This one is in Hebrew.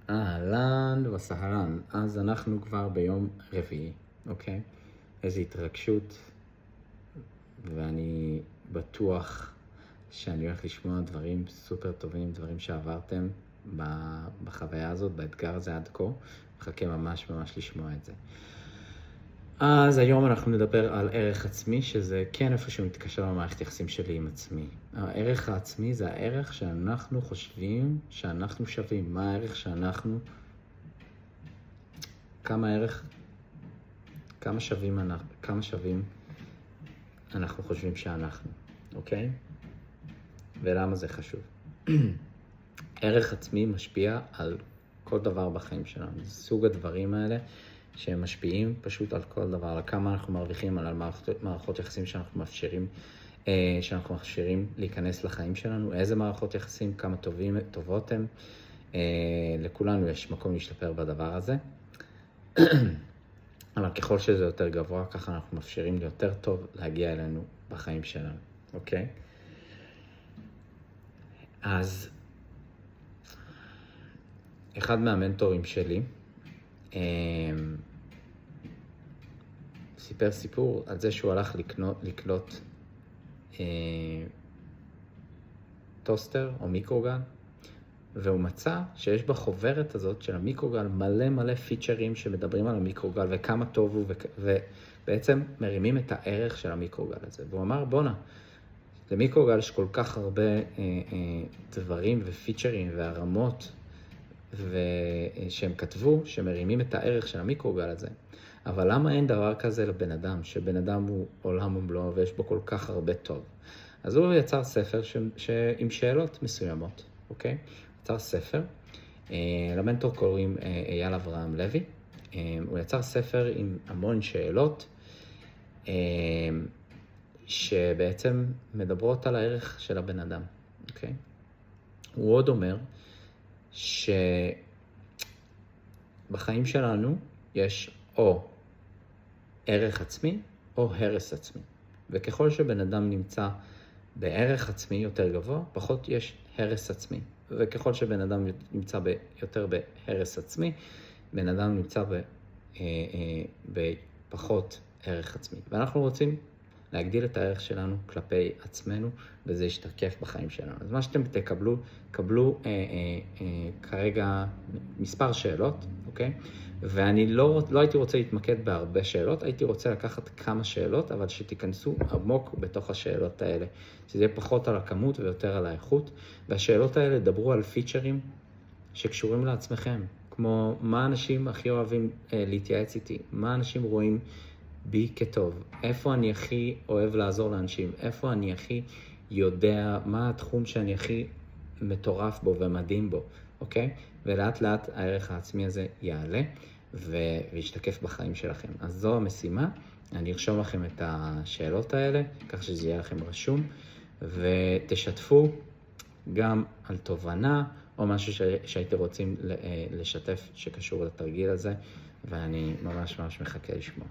אהלן וסהלן, אז אנחנו כבר ביום רביעי, אוקיי? איזו התרגשות, ואני בטוח שאני הולך לשמוע דברים סופר טובים, דברים שעברתם בחוויה הזאת, באתגר הזה עד כה. מחכה ממש לשמוע את זה. אז היום אנחנו נדבר על ערך עצמי, שזה כן איפשהו מתקשר למערכת יחסים שלי עם עצמי. הערך העצמי זה הערך שאנחנו חושבים שאנחנו שווים. מה הערך שאנחנו, כמה שווים אנחנו חושבים שאנחנו, אוקיי? ולמה זה חשוב? ערך עצמי משפיע על כל דבר בחיים שלנו. זה סוג הדברים האלה שהם משפיעים פשוט על כל דבר, על כמה אנחנו מרוויחים, על מערכות יחסים שאנחנו מאפשרים להיכנס לחיים שלנו, איזה מערכות יחסים, כמה טובות הם. לכולנו יש מקום להשתפר בדבר הזה. אבל ככל שזה יותר גבוה, ככה אנחנו מאפשרים ליותר טוב להגיע אלינו בחיים שלנו, אוקיי? אז אחד מהמנטורים שלי סיפר סיפור על זה שהוא הלך לקלוט טוסטר או מיקרוגל, והוא מצא שיש בחוברת הזאת של המיקרוגל מלא פיצ'רים שמדברים על המיקרוגל וכמה טוב הוא, ובעצם מרימים את הערך של המיקרוגל הזה. והוא אמר, בונה, למיקרוגל יש כל כך הרבה דברים ופיצ'רים והרמות שהם כתבו, שמרימים את הערך של המיקרוגל הזה. אבל למה אין דבר כזה לבן אדם, שבן אדם הוא עולם ומלואו ויש בו כל כך הרבה טוב? אז הוא יצר ספר עם שאלות מסוימות, אוקיי? יצר ספר, למנטור קוראים אייל אברהם לוי. הוא יצר ספר עם המון שאלות, שבעצם מדברות על הערך של הבן אדם, אוקיי? הוא עוד אומר שבחיים שלנו יש או ערך עצמי או הרס עצמי. וככל שבן אדם נמצא בערך עצמי יותר גבוה, פחות יש הרס עצמי. וככל שבן אדם נמצא יותר בהרס עצמי, בן אדם נמצא בפחות ערך עצמי. ואנחנו רוצים להגדיל את הערך שלנו כלפי עצמנו, וזה ישתקף בחיים שלנו. אז מה שאתם קבלו כרגע מספר שאלות, אוקיי? ואני לא הייתי רוצה להתמקד בהרבה שאלות, הייתי רוצה לקחת כמה שאלות, אבל שתיכנסו עמוק בתוך השאלות האלה. שזה יהיה פחות על הכמות ויותר על האיכות, והשאלות האלה דברו על פיצ'רים שקשורים לעצמכם, כמו מה אנשים הכי אוהבים להתייעץ איתי, מה אנשים רואים בי כטוב, איפה אני הכי אוהב לעזור לאנשים, איפה אני הכי יודע, מה התחום שאני הכי מטורף בו ומדהים בו, אוקיי? ולאט לאט הערך העצמי הזה יעלה וישתקף בחיים שלכם. אז זו המשימה, אני ארשום לכם את השאלות האלה, כך שזה יהיה לכם רשום, ותשתפו גם על תובנה או משהו שהייתם רוצים לשתף שקשור לתרגיל הזה, ואני ממש מחכה לשמוע.